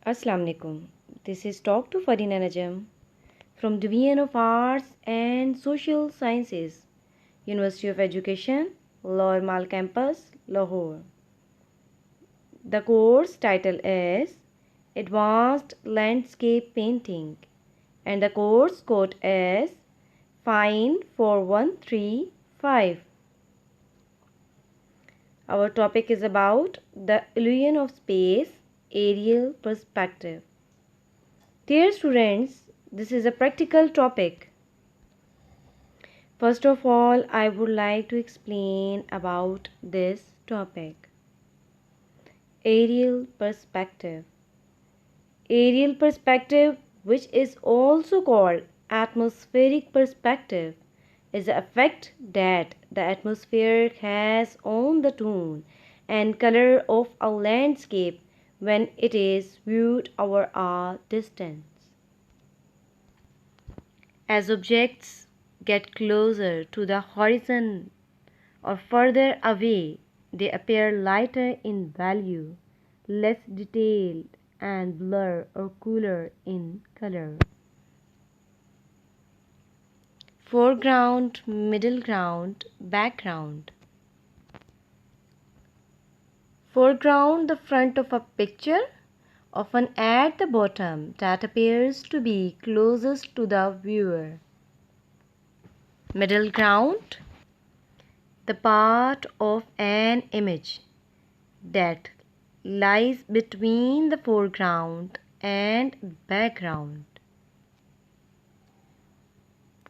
Assalamu alaikum. This is Talk to Farina Najam from Division of Arts and Social Sciences, University of Education, Lahore Mall Campus, Lahore. The course title is Advanced Landscape Painting and the course code is Fine 4135. Our topic is about the illusion of space, aerial perspective. Dear students, this is a practical topic. First of all, I would like to explain about this topic. Aerial perspective. Aerial perspective, which is also called atmospheric perspective, is the effect that the atmosphere has on the tone and color of a landscape when it is viewed over a distance. As objects get closer to the horizon or further away, they appear lighter in value, less detailed, and blur or cooler in color. Foreground, middle ground, background. Foreground, the front of a picture, often at the bottom, that appears to be closest to the viewer. Middle ground, the part of an image that lies between the foreground and background.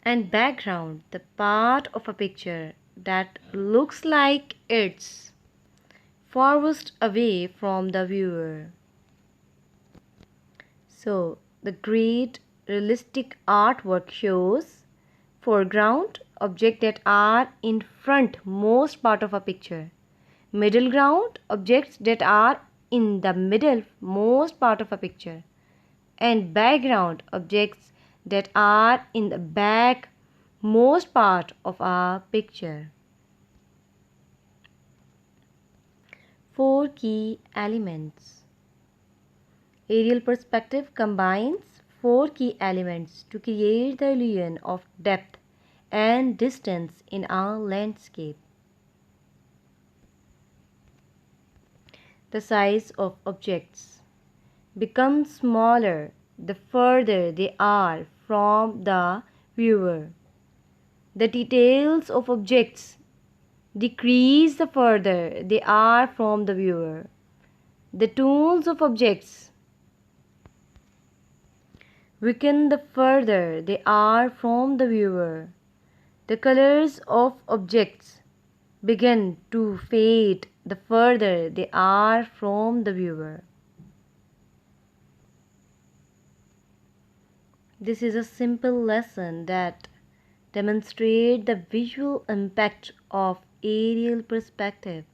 And background, the part of a picture that looks like it's farthest away from the viewer. So, the great realistic artwork shows foreground, objects that are in front most part of a picture. Middle ground, objects that are in the middle most part of a picture. And background, objects that are in the back most part of a picture. Four key elements. Aerial perspective combines four key elements to create the illusion of depth and distance in a landscape. The size of objects becomes smaller the further they are from the viewer. The details of objects decrease the further they are from the viewer. The tones of objects weaken the further they are from the viewer. The colors of objects begin to fade the further they are from the viewer. This is a simple lesson that demonstrates the visual impact of aerial perspective.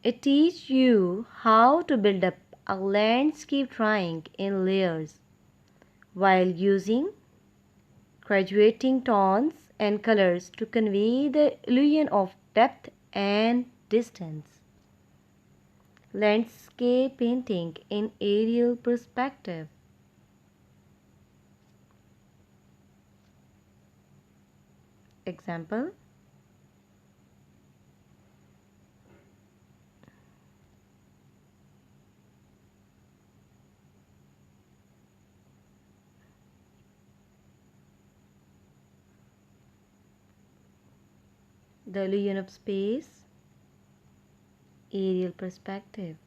It teaches you how to build up a landscape drawing in layers while using graduating tones and colors to convey the illusion of depth and distance. Landscape painting in aerial perspective. Example: the illusion of space, aerial perspective.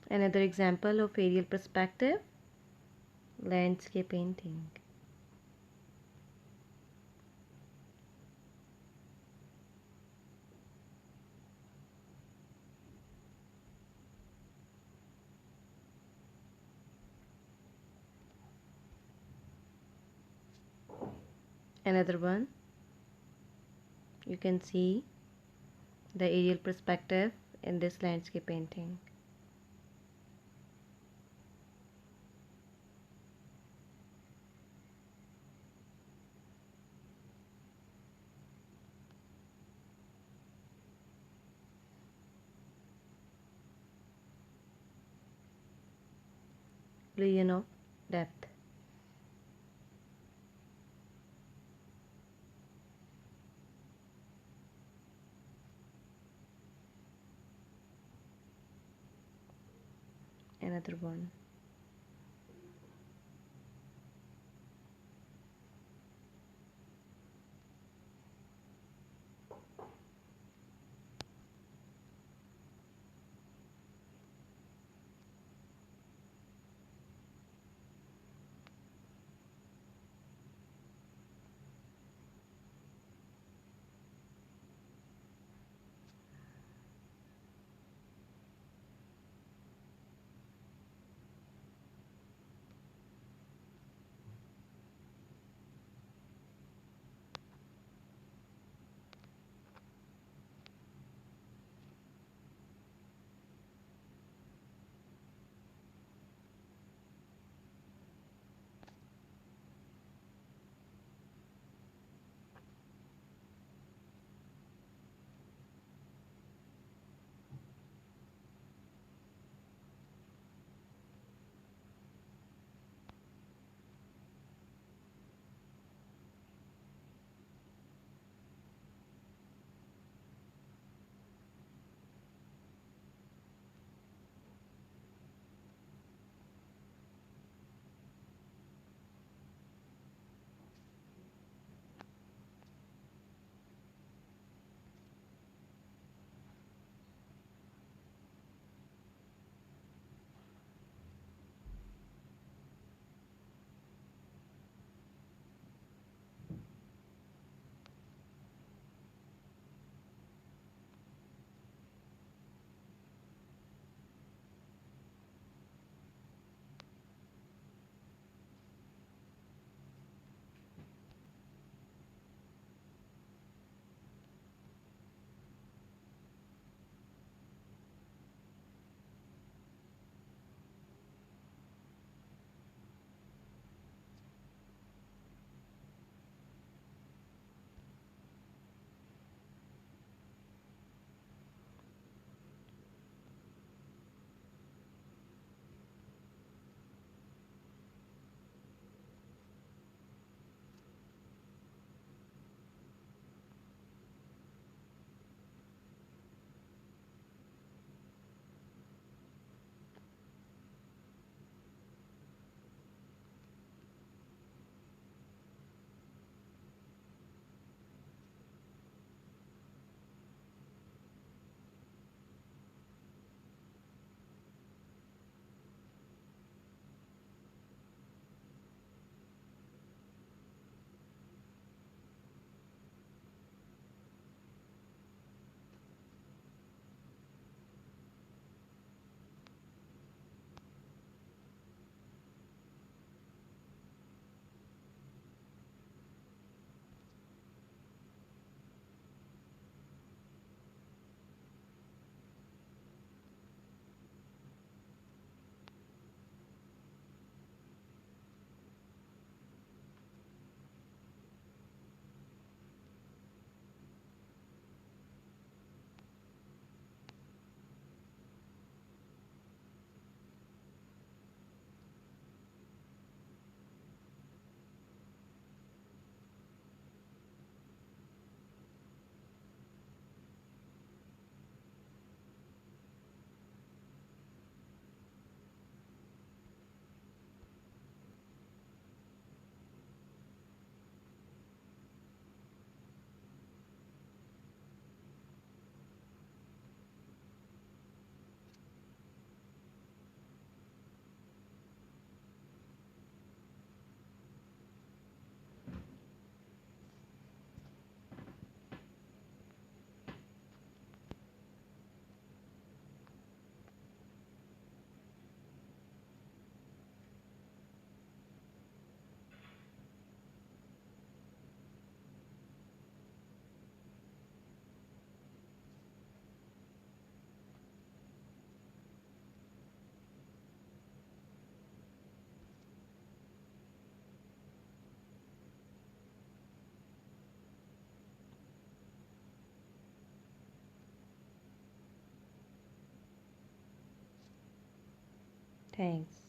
Another example of aerial perspective, landscape painting. Another one, you can see the aerial perspective in this landscape painting. depth. Another one. Thanks.